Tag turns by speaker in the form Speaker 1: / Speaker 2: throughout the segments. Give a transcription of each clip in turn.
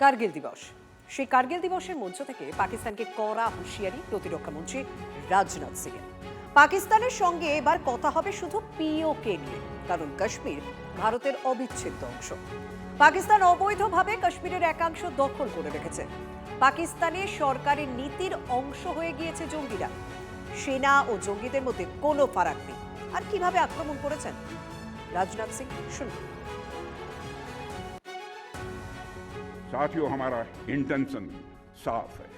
Speaker 1: কার্গিল দিবস। সেই কার্গিল দিবসের মঞ্চ থেকে পাকিস্তানকে কড়া হুঁশিয়ারি প্রতিরক্ষা মন্ত্রী রাজনাথ সিং এর। পাকিস্তানের সঙ্গে এবার কথা হবে শুধু পিওকে নিয়ে, কারণ কাশ্মীর ভারতের অবিচ্ছেদ্য অংশ। পাকিস্তান অবৈধভাবে কাশ্মীরের একাংশ দখল করে রেখেছে। পাকিস্তানের সরকারের নীতির অংশ হয়ে গিয়েছে জঙ্গিরা। সেনা ও জঙ্গিদের মধ্যে কোনো ফারাক নেই। আর কিভাবে আক্রমণ করেছেন রাজনাথ সিং, শুনুন।
Speaker 2: साथियों, हमारा इंटेंशन साफ है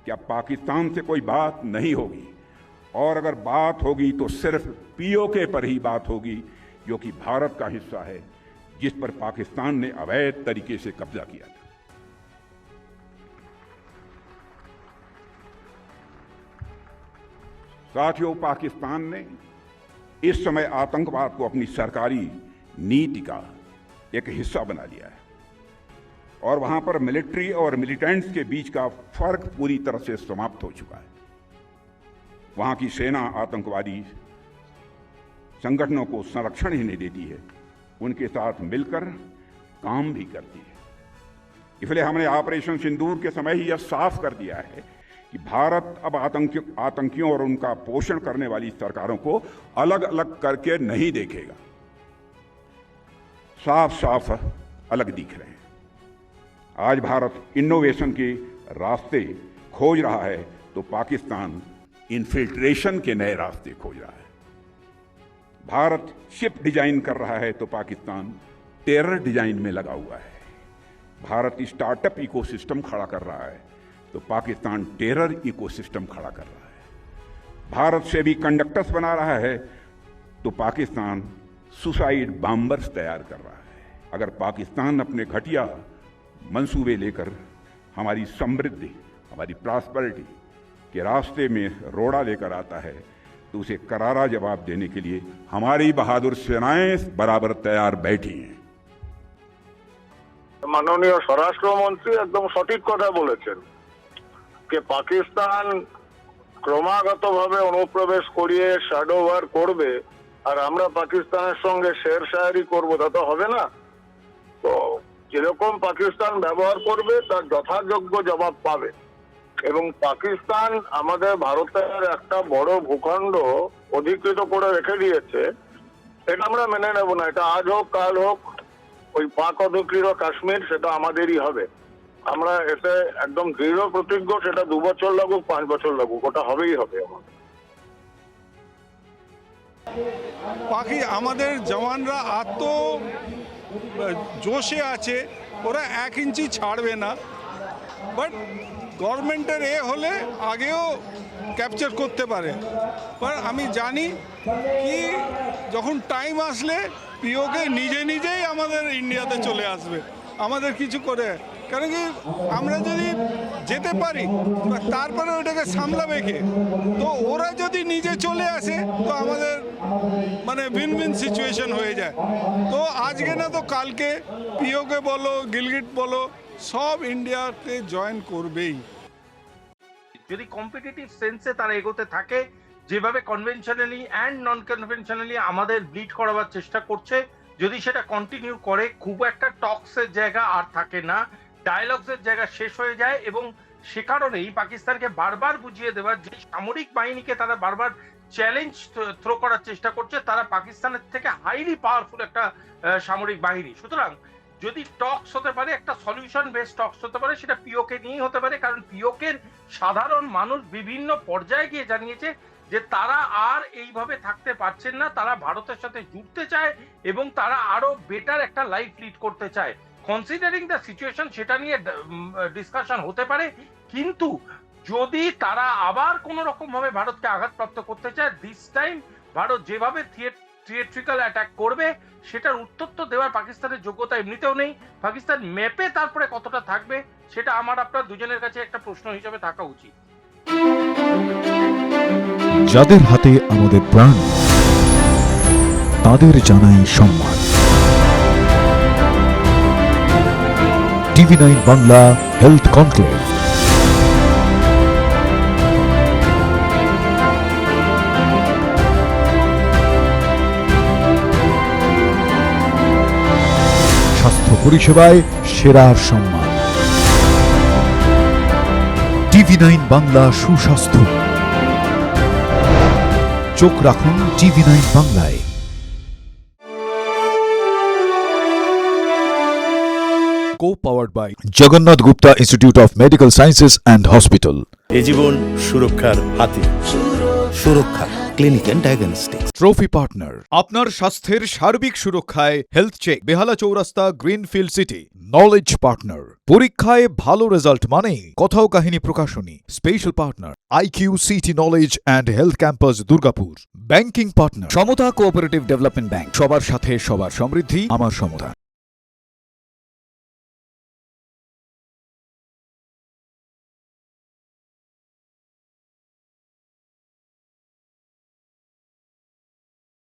Speaker 2: कि अब पाकिस्तान से कोई बात नहीं होगी, और अगर बात होगी तो सिर्फ पीओके पर ही बात होगी, जो कि भारत का हिस्सा है, जिस पर पाकिस्तान ने अवैध तरीके से कब्जा किया था। साथियों, पाकिस्तान ने इस समय आतंकवाद को अपनी सरकारी नीति का एक हिस्सा बना लिया है, और वहां पर मिलिट्री और मिलिटेंट्स के बीच का फर्क पूरी तरह से समाप्त हो चुका है। वहां की सेना आतंकवादी संगठनों को संरक्षण ही नहीं देती है, उनके साथ मिलकर काम भी करती है। इसलिए हमने ऑपरेशन सिंदूर के समय ही यह साफ कर दिया है कि भारत अब आतंकियों और उनका पोषण करने वाली सरकारों को अलग अलग करके नहीं देखेगा। साफ साफ अलग दिख रहे हैं। आज भारत इनोवेशन के रास्ते खोज रहा है, तो पाकिस्तान इन्फिल्ट्रेशन के नए रास्ते खोज रहा है। भारत शिप डिजाइन कर रहा है, तो पाकिस्तान टेरर डिजाइन में लगा हुआ है। भारत स्टार्टअप इकोसिस्टम खड़ा कर रहा है, तो पाकिस्तान टेरर इकोसिस्टम खड़ा कर रहा है। भारत से भी कंडक्टर्स बना रहा है, तो पाकिस्तान सुसाइड बॉम्बर्स तैयार कर रहा है। अगर पाकिस्तान अपने घटिया मंसूबे लेकर हमारी समृद्धि, हमारी प्रॉस्पेरिटी के रास्ते में रोड़ा लेकर आता है, तो उसे करारा जवाब देने के लिए हमारी बहादुर सेनाएं बराबर तैयार बैठी हैं।
Speaker 3: মাননীয় স্বরাষ্ট্রমন্ত্রী একদম সঠিক কথা বলেছেন যে পাকিস্তান ক্রমাগতভাবে অনুপ্রবেশ করিয়ে শ্যাডো ওয়ার করবে, আর আমরা পাকিস্তানের সঙ্গে শের শায়ারি করবো, তা তো হবে না। তো যেরকম পাকিস্তান ব্যবহার করবে তার যথাযোগ্য জবাব পাবে। এবং পাকিস্তান আমাদের ভারতের একটা বড় ভূখণ্ড অধিকৃত করে রেখে দিয়েছে, এটা আমরা মেনে নেব না। এটা আজ হোক কাল হোক, ওই পাক অধিকৃত কাশ্মীর সেটা আমাদেরই হবে। আমরা এতে একদম দৃঢ় প্রতিজ্ঞ। সেটা 2 বছর লাগুক, 5 বছর লাগুক, ওটা হবেই হবে আমাদের।
Speaker 4: বাকি আমাদের জওয়ানরা এত জোশে আছে, ওরা 1 ইঞ্চি ছাড়বে না। বাট গভর্নমেন্টের হলে আগেও ক্যাপচার করতে পারে। বাট আমি জানি কি যখন টাইম আসলে পিওকে নিজেই আমাদের ইন্ডিয়াতে চলে আসবে, আমাদের কিছু করে। কারণ কি আমরা যদি যেতে পারি, তারপরে ওটাকে সামলাবে কে? তো ওরা যদি নিজে চলে আসে, তো আমাদের মানে উইন উইন সিচুয়েশন হয়ে যায়। তো আজকে না তো কালকে পিওকে বলো, গিলগিট বলো, সব ইন্ডিয়াতে জয়েন করবেই।
Speaker 5: যদি কম্পিটিটিভ সেন্সে তারা এগোতে থাকে, যেভাবে কনভেনশনালি অ্যান্ড নন কনভেনশনালি আমাদের ব্লিড করাবার চেষ্টা করছে, যদি সেটা কন্টিনিউ করে, খুব একটা টক্সের জায়গা আর থাকে না, ডায়ালগসের জায়গা শেষ হয়ে যায়। এবং সে কারণেই পাকিস্তানকে বারবার বুঝিয়ে দেওয়ার, যে সামরিক বাহিনীকে তারা বারবার চ্যালেঞ্জ থ্রো করার চেষ্টা করছে, তারা পাকিস্তানের থেকে হাইলি পাওয়ারফুল একটা সামরিক বাহিনী। সুতরাং যদি টক্স হতে পারে, একটা সলিউশন বেস টক্স হতে পারে, সেটা পিওকে নিয়েই হতে পারে। কারণ পিওকের সাধারণ মানুষ বিভিন্ন পর্যায়ে গিয়ে জানিয়েছে যে তারা আর এইভাবে থাকতে পারছেন না, তারা ভারতের সাথে জুড়তে চায় এবং তারা আরো বেটার একটা লাইফ লিড করতে চায়। কনসিডারিং দ্য সিচুয়েশন, সেটা নিয়ে ডিসকাশন হতে পারে। কিন্তু যদি তারা আবার কোনো রকম ভাবে ভারতকে আঘাতপ্রাপ্ত করতে চায়, দিস টাইম ভারত যেভাবে থিয়েট্রিক্যাল অ্যাটাক করবে, সেটার উত্তর তো দেওয়ার পাকিস্তানের যোগ্যতা এমনিতেও নেই। পাকিস্তান ম্যাপে তারপরে কতটা থাকবে, সেটা আমার আপনার দুজনের কাছে একটা প্রশ্ন হিসেবে থাকা উচিত।
Speaker 6: যাদের হাতে আমাদের প্রাণ, তাদের জানাই সম্মান। TV9 Bangla health conclave. স্বাস্থ্য পরিষেবায় সেরার সম্মান। TV9 বাংলা সুস্বাস্থ্য। চোখ রাখুন TV9 বাংলায়। Co-powered by Jagannath Gupta Institute of Medical Sciences and Hospital.
Speaker 7: এ জীবন সুরক্ষার হাতে। সুরক্ষা clinic and diagnostics.
Speaker 6: Trophy partner আপনার স্বাস্থ্যের সার্বিক সুরক্ষায় হেলথ চেক, বেহালা চৌরাস্তা, গ্রিনফিল্ড সিটি। নলেজ পার্টনার পরীক্ষায় ভালো রেজাল্ট মানেই Katha o Kahini Prakashani. Special partner IQ city knowledge and health campus Durgapur. Banking partner Samata cooperative development bank, সবার সাথে সবার সমৃদ্ধি আমার সমতা।